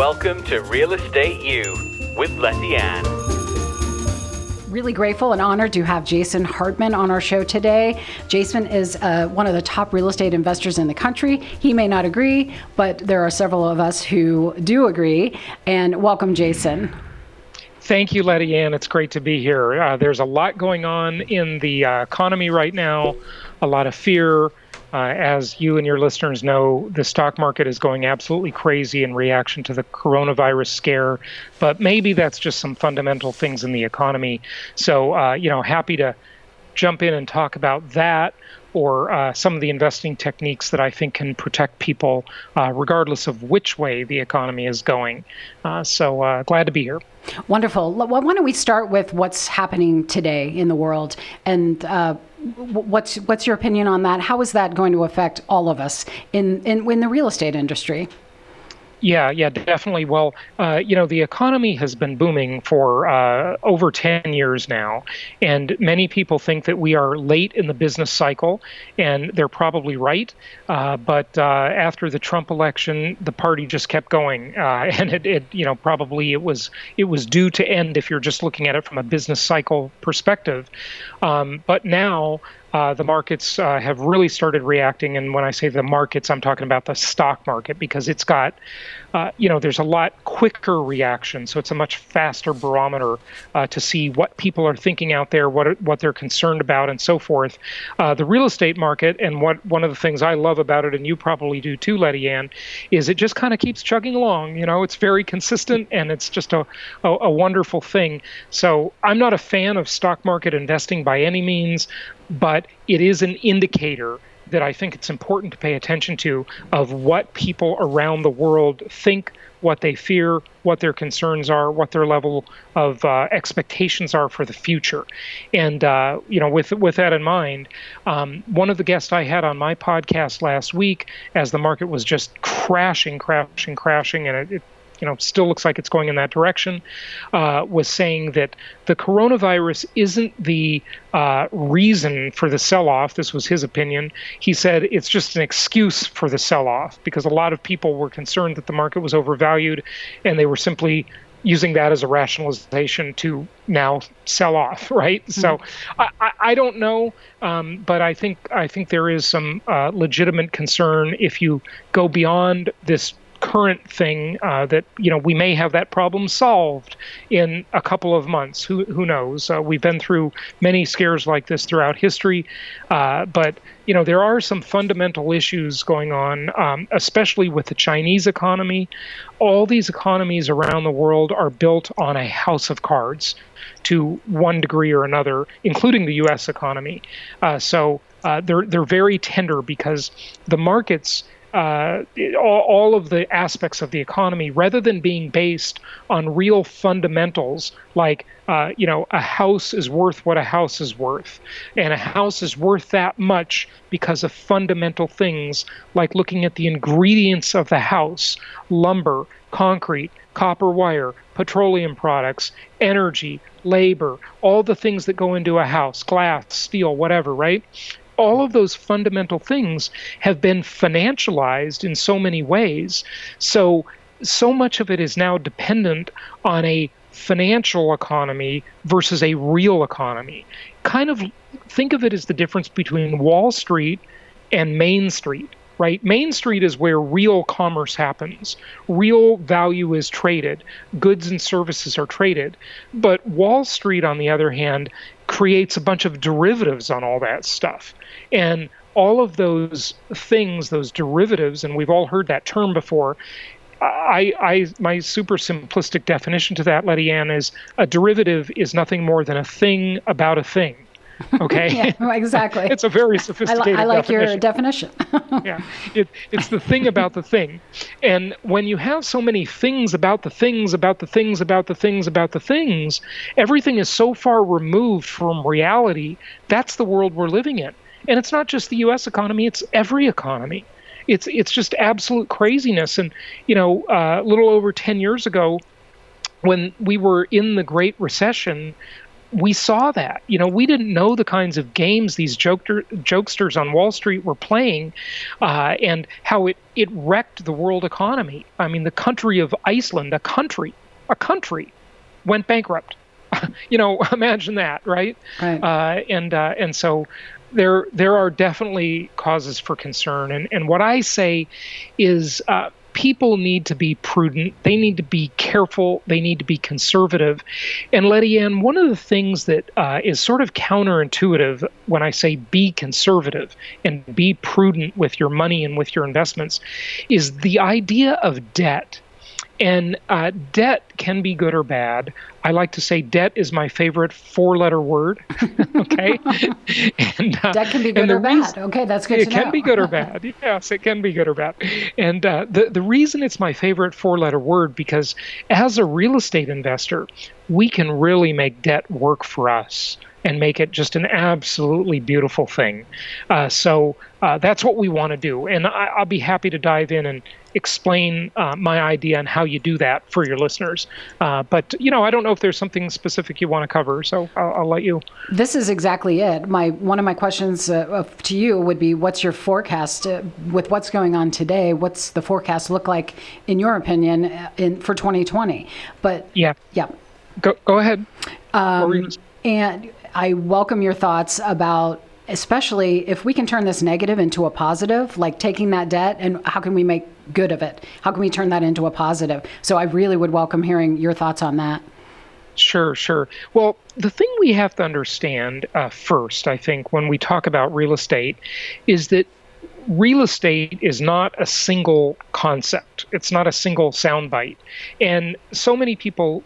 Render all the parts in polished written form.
Welcome to Real Estate U with Lettiann. Really grateful and honored to have Jason Hartman on our show today. Jason is one of the top real estate investors in the country. He may not agree, but there are several of us who do agree. And welcome, Jason. Thank you, Lettiann. It's great to be here. There's a lot going on in the economy right now, a lot of fear. As you and your listeners know, the stock market is going absolutely crazy in reaction to the coronavirus scare, but maybe that's just some fundamental things in the economy. So, happy to jump in and talk about that or some of the investing techniques that I think can protect people regardless of which way the economy is going. So glad to be here. Wonderful. Why don't we start with what's happening today in the world, and what's your opinion on that? How is that going to affect all of us in the real estate industry? Yeah, definitely. Well, the economy has been booming for over 10 years now, and many people think that we are late in the business cycle, and they're probably right. But after the Trump election, the party just kept going, and it was due to end if you're just looking at it from a business cycle perspective. But now, the markets have really started reacting. And when I say the markets, I'm talking about the stock market, because it's got, there's a lot quicker reaction. So it's a much faster barometer to see what people are thinking out there, what they're concerned about, and so forth. The real estate market, and one of the things I love about it, and you probably do too, Lettiann, is it just kind of keeps chugging along. It's very consistent, and it's just a wonderful thing. So I'm not a fan of stock market investing by any means, but it is an indicator that I think it's important to pay attention to of what people around the world think, what they fear, what their concerns are, what their level of expectations are for the future. And, with that in mind, one of the guests I had on my podcast last week, as the market was just crashing, and it still looks like it's going in that direction, was saying that the coronavirus isn't the reason for the sell-off. This was his opinion. He said it's just an excuse for the sell-off, because a lot of people were concerned that the market was overvalued, and they were simply using that as a rationalization to now sell off, right? Mm-hmm. So I don't know, but I think there is some legitimate concern if you go beyond this current thing that we may have that problem solved in a couple of months. Who knows? We've been through many scares like this throughout history, but there are some fundamental issues going on, especially with the Chinese economy. All these economies around the world are built on a house of cards to one degree or another, including the U.S. economy. So they're very tender, because the markets, all of the aspects of the economy, rather than being based on real fundamentals like, a house is worth what a house is worth, and a house is worth that much because of fundamental things like looking at the ingredients of the house: lumber, concrete, copper wire, petroleum products, energy, labor, all the things that go into a house, glass, steel, whatever, right? All of those fundamental things have been financialized in so many ways. So much of it is now dependent on a financial economy versus a real economy. Kind of think of it as the difference between Wall Street and Main Street, right? Main Street is where real commerce happens. Real value is traded. Goods and services are traded. But Wall Street, on the other hand, creates a bunch of derivatives on all that stuff. And all of those things, those derivatives, and we've all heard that term before, my super simplistic definition to that, Lettiann, is a derivative is nothing more than a thing about a thing. Okay. Yeah, exactly. It's a very sophisticated I like definition. your definition. Yeah, it's the thing about the thing. And when you have so many things about the things, about the things, about the things, about the things, everything is so far removed from reality. That's the world we're living in. And it's not just the U.S. economy, it's every economy. It's just absolute craziness. And, a little over 10 years ago, when we were in the Great Recession, we saw that. We didn't know the kinds of games these jokesters on Wall Street were playing, and how it wrecked the world economy. I mean, the country of Iceland, a country, went bankrupt. Imagine that, right? Right. And so there are definitely causes for concern. And what I say is, people need to be prudent. They need to be careful. They need to be conservative. And Lettiann, one of the things that is sort of counterintuitive when I say be conservative and be prudent with your money and with your investments is the idea of debt. And debt can be good or bad. I like to say debt is my favorite four-letter word. Okay, and debt can be good or bad. Okay, that's good to know. It can be good or bad. Yes, it can be good or bad. And the reason it's my favorite four-letter word because as a real estate investor, we can really make debt work for us and make it just an absolutely beautiful thing. So that's what we want to do. And I'll be happy to dive in and explain my idea on how you do that for your listeners. But, I don't know if there's something specific you want to cover, so I'll let you. This is exactly it. One of my questions to you would be, what's your forecast with what's going on today? What's the forecast look like, in your opinion, for 2020? But yeah. Go ahead. And I welcome your thoughts about, especially if we can turn this negative into a positive, like taking that debt, and how can we make good of it? How can we turn that into a positive? So I really would welcome hearing your thoughts on that. Sure. Well, the thing we have to understand first, I think, when we talk about real estate is that real estate is not a single concept. It's not a single soundbite. And so many people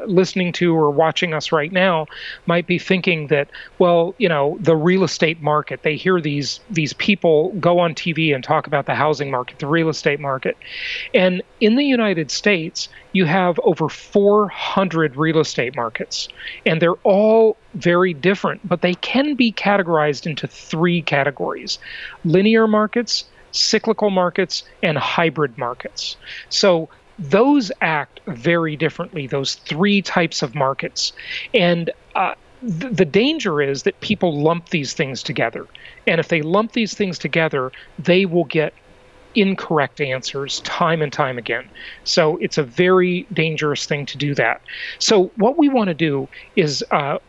listening to or watching us right now might be thinking that, well, the real estate market, they hear these people go on TV and talk about the housing market, the real estate market. And in the United States, you have over 400 real estate markets, and they're all very different, but they can be categorized into three categories: linear markets, cyclical markets, and hybrid markets. So those act very differently, those three types of markets. And the danger is that people lump these things together. And if they lump these things together, they will get incorrect answers time and time again. So it's a very dangerous thing to do that. So what we want to do is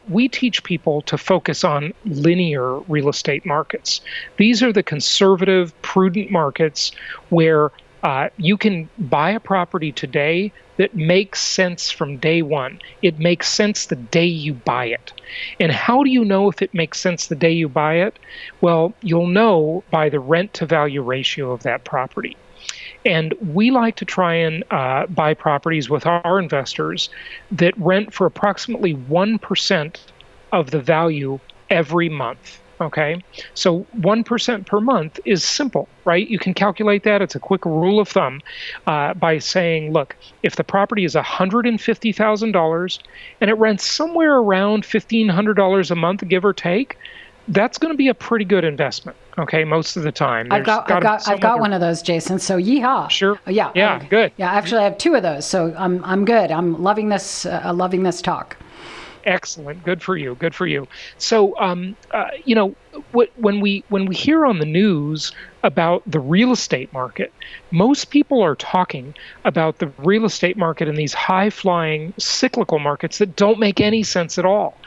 we teach people to focus on linear real estate markets. These are the conservative, prudent markets where you can buy a property today that makes sense from day one. It makes sense the day you buy it. And how do you know if it makes sense the day you buy it? Well, you'll know by the rent to value ratio of that property. And we like to try and buy properties with our investors that rent for approximately 1% of the value every month. Okay, so 1% per month is simple, right? You can calculate that. It's a quick rule of thumb by saying, look, if the property is $150,000 and it rents somewhere around $1,500 a month, give or take, that's going to be a pretty good investment. Okay, most of the time. I've got one of those, Jason. So yeehaw. Sure. Yeah. Yeah. Good. Yeah. Actually, I have two of those. So I'm good. I'm loving this. Loving this talk. Excellent. Good for you. So, when we hear on the news about the real estate market, most people are talking about the real estate market in these high-flying cyclical markets that don't make any sense at all.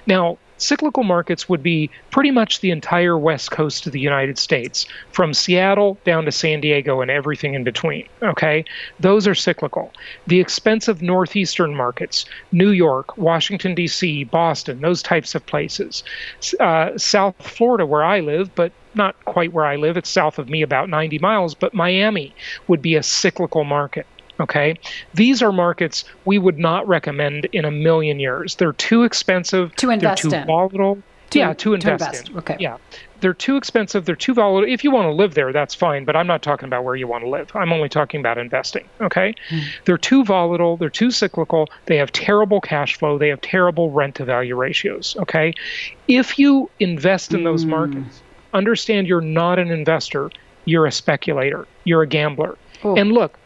Now, cyclical markets would be pretty much the entire west coast of the United States, from Seattle down to San Diego and everything in between, okay? Those are cyclical. The expensive northeastern markets, New York, Washington, D.C., Boston, those types of places. South Florida, where I live, but not quite where I live, it's south of me about 90 miles, but Miami would be a cyclical market. Okay, these are markets we would not recommend in a million years. They're too expensive. To invest in. They're too volatile. To invest in. Okay. Yeah, they're too expensive. They're too volatile. If you want to live there, that's fine. But I'm not talking about where you want to live. I'm only talking about investing. Okay, They're too volatile. They're too cyclical. They have terrible cash flow. They have terrible rent to value ratios. Okay, if you invest in those markets, understand you're not an investor. You're a speculator. You're a gambler. Ooh. And look,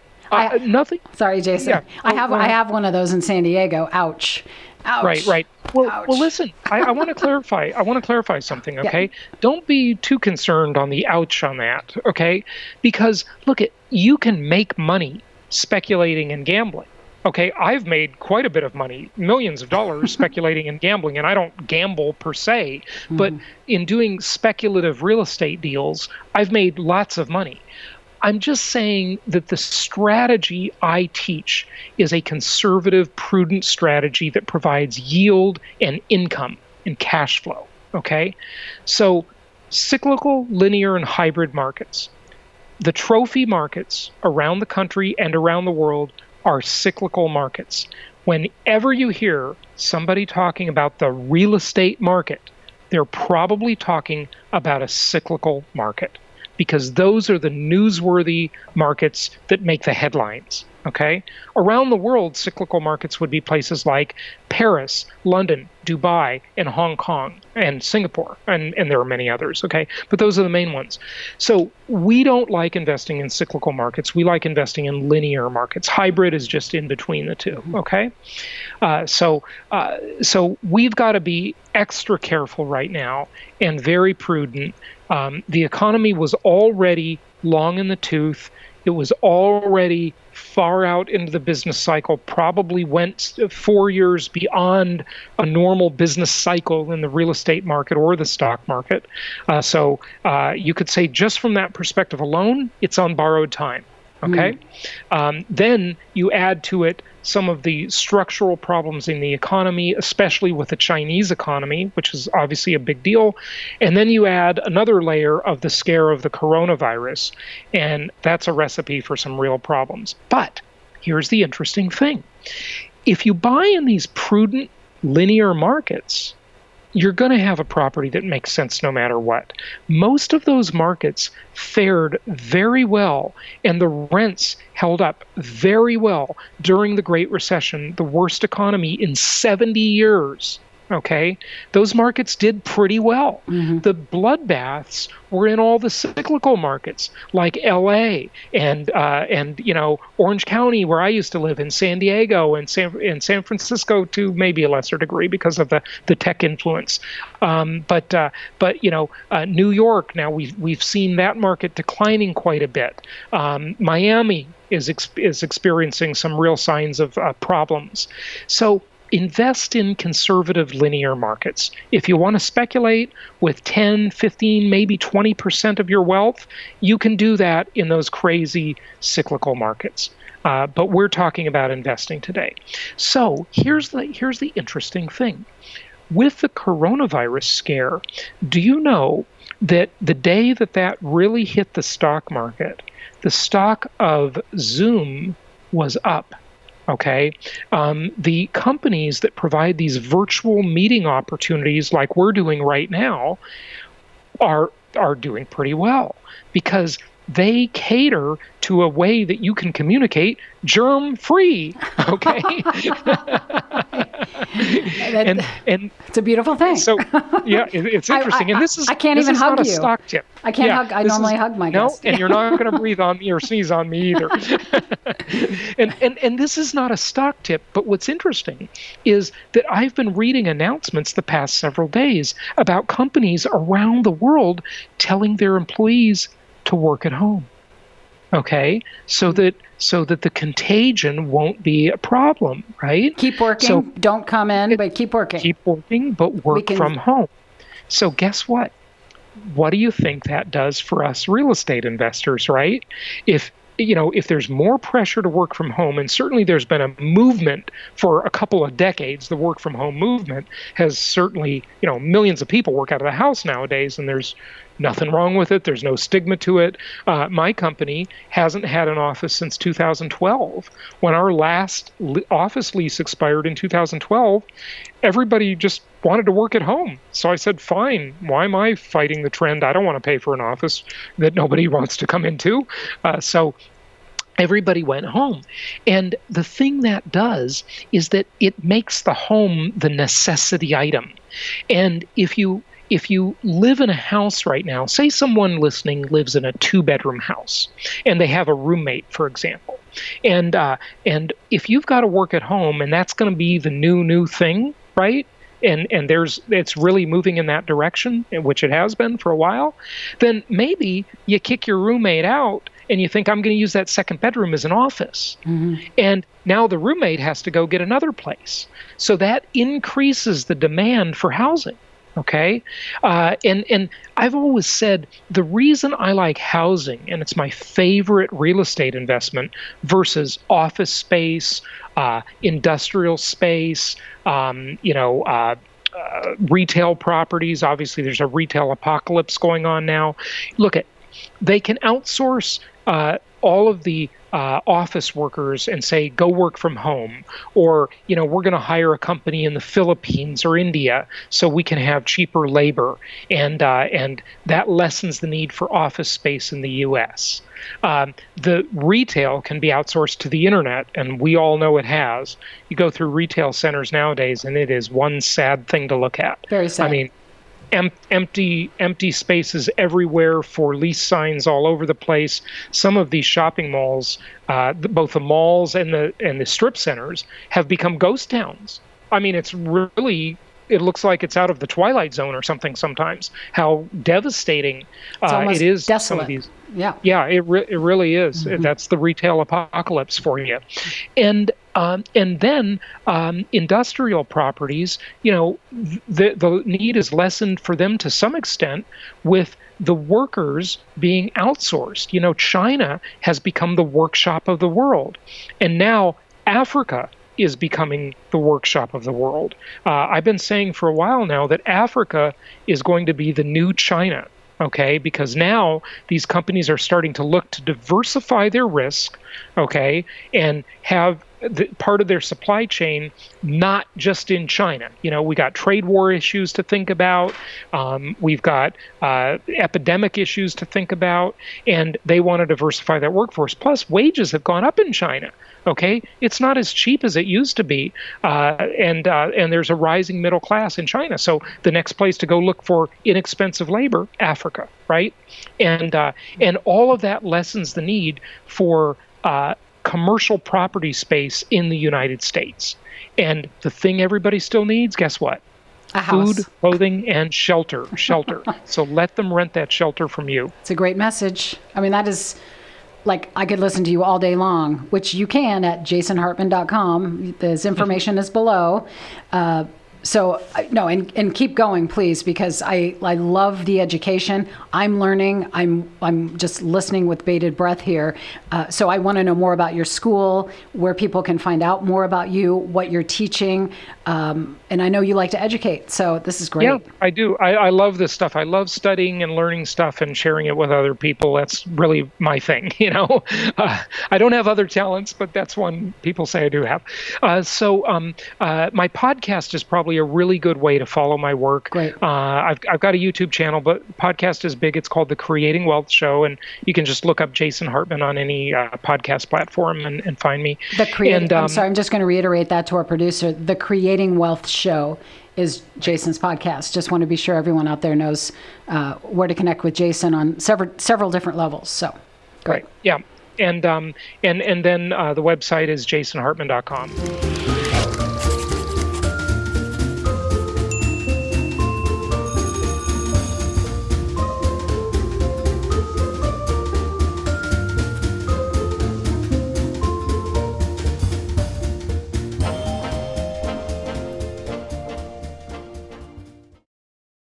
Nothing. Sorry, Jason. Yeah. I have one of those in San Diego. Ouch. Ouch. Right. Well, Ouch. well, listen. I want to clarify. I want to clarify something. Okay. Yeah. Don't be too concerned on the ouch on that. Okay. Because look, you can make money speculating and gambling. Okay, I've made quite a bit of money, millions of dollars speculating and gambling, and I don't gamble per se, but in doing speculative real estate deals, I've made lots of money. I'm just saying that the strategy I teach is a conservative, prudent strategy that provides yield and income and cash flow. Okay, so cyclical, linear, and hybrid markets. The trophy markets around the country and around the world are cyclical markets. Whenever you hear somebody talking about the real estate market, they're probably talking about a cyclical market because those are the newsworthy markets that make the headlines. Okay? Around the world, cyclical markets would be places like Paris, London, Dubai, and Hong Kong, and Singapore, and there are many others, okay? But those are the main ones. So we don't like investing in cyclical markets. We like investing in linear markets. Hybrid is just in between the two, okay? So we've got to be extra careful right now and very prudent. The economy was already long in the tooth. It was already far out into the business cycle, probably went 4 years beyond a normal business cycle in the real estate market or the stock market. So you could say just from that perspective alone, it's on borrowed time. Okay. Then you add to it some of the structural problems in the economy, especially with the Chinese economy, which is obviously a big deal. And then you add another layer of the scare of the coronavirus, and that's a recipe for some real problems. But here's the interesting thing. If you buy in these prudent linear markets, you're going to have a property that makes sense no matter what. Most of those markets fared very well, and the rents held up very well during the Great Recession, the worst economy in 70 years. Okay, those markets did pretty well. The bloodbaths were in all the cyclical markets, like L.A. and Orange County, where I used to live, in San Diego and San Francisco to maybe a lesser degree because of the tech influence. But New York, now we've seen that market declining quite a bit. Miami is experiencing some real signs of problems. So invest in conservative linear markets. If you want to speculate with 10, 15, maybe 20% of your wealth, you can do that in those crazy cyclical markets. But we're talking about investing today. So here's the interesting thing. With the coronavirus scare, do you know that the day that really hit the stock market, the stock of Zoom was up? Okay, the companies that provide these virtual meeting opportunities like we're doing right now are doing pretty well because they cater to a way that you can communicate germ-free, okay? and it's a beautiful thing. So, yeah, it's interesting. And this is I can't even hug not you. A stock tip. I can't hug. I normally hug my guests. No, and you're not going to breathe on me or sneeze on me either. and this is not a stock tip, but what's interesting is that I've been reading announcements the past several days about companies around the world telling their employees to work at home. Okay, so that the contagion won't be a problem, right? Keep working. So, don't come in, but keep working. Keep working, but work from home. So guess what? What do you think that does for us real estate investors, right? If there's more pressure to work from home, and certainly there's been a movement for a couple of decades, the work from home movement has certainly, millions of people work out of the house nowadays, and there's nothing wrong with it. There's no stigma to it. My company hasn't had an office since 2012. When our last office lease expired in 2012, everybody just wanted to work at home. So I said, fine, why am I fighting the trend? I don't want to pay for an office that nobody wants to come into. So everybody went home. And the thing that does is that it makes the home the necessity item. And if you live in a house right now, say someone listening lives in a 2-bedroom house and they have a roommate, for example, And if you've got to work at home, and that's going to be the new thing, right? And it's really moving in that direction, which it has been for a while, then maybe you kick your roommate out and you think, I'm going to use that second bedroom as an office. And now the roommate has to go get another place. So that increases the demand for housing. Okay. And I've always said the reason I like housing, and it's my favorite real estate investment versus office space, industrial space, retail properties. Obviously, there's a retail apocalypse going on now. Look, they can outsource all of the office workers and say, go work from home, or we're going to hire a company in the Philippines or India so we can have cheaper labor, and that lessens the need for office space in the U.S. The retail can be outsourced to the internet, and we all know it has. You go through retail centers nowadays, and it is one sad thing to look at. Very sad. I mean, empty spaces everywhere, for lease signs all over the place. Some of these shopping malls, both the malls and the strip centers, have become ghost towns. I mean, it looks like it's out of the Twilight Zone or something sometimes, how devastating it is. Desolate. Some of these. Yeah, it really is. That's the retail apocalypse for you. And then industrial properties, the need is lessened for them to some extent with the workers being outsourced. China has become the workshop of the world, and now Africa is becoming the workshop of the world. I've been saying for a while now that Africa is going to be the new China. Okay, because now these companies are starting to look to diversify their risk, okay, and have part of their supply chain not just in China. We got trade war issues to think about. We've got epidemic issues to think about, and they want to diversify that workforce. Plus, wages have gone up in China. Okay, it's not as cheap as it used to be, and there's a rising middle class in China. So the next place to go look for inexpensive labor, Africa, right? And all of that lessens the need for commercial property space in the United States. And the thing everybody still needs, guess what? A house. Food, clothing, and shelter. So let them rent that shelter from you. It's a great message. I mean, that is, like, I could listen to you all day long, which you can at jasonhartman.com. This information is below. And keep going, please, because I love the education. I'm learning. I'm just listening with bated breath here. So I want to know more about your school, where people can find out more about you, what you're teaching. And I know you like to educate, so this is great. Yeah, I do. I love this stuff. I love studying and learning stuff and sharing it with other people. That's really my thing, I don't have other talents, but that's one people say I do have. So my podcast is probably a really good way to follow my work. Great. I've got a YouTube channel, but podcast is big. It's called The Creating Wealth Show, and you can just look up Jason Hartman on any podcast platform and find me. I'm sorry, I'm just going to reiterate that to our producer. The Creating Wealth Show is Jason's podcast. Just want to be sure everyone out there knows where to connect with Jason on several different levels. So, great. Right. Yeah. And then the website is jasonhartman.com.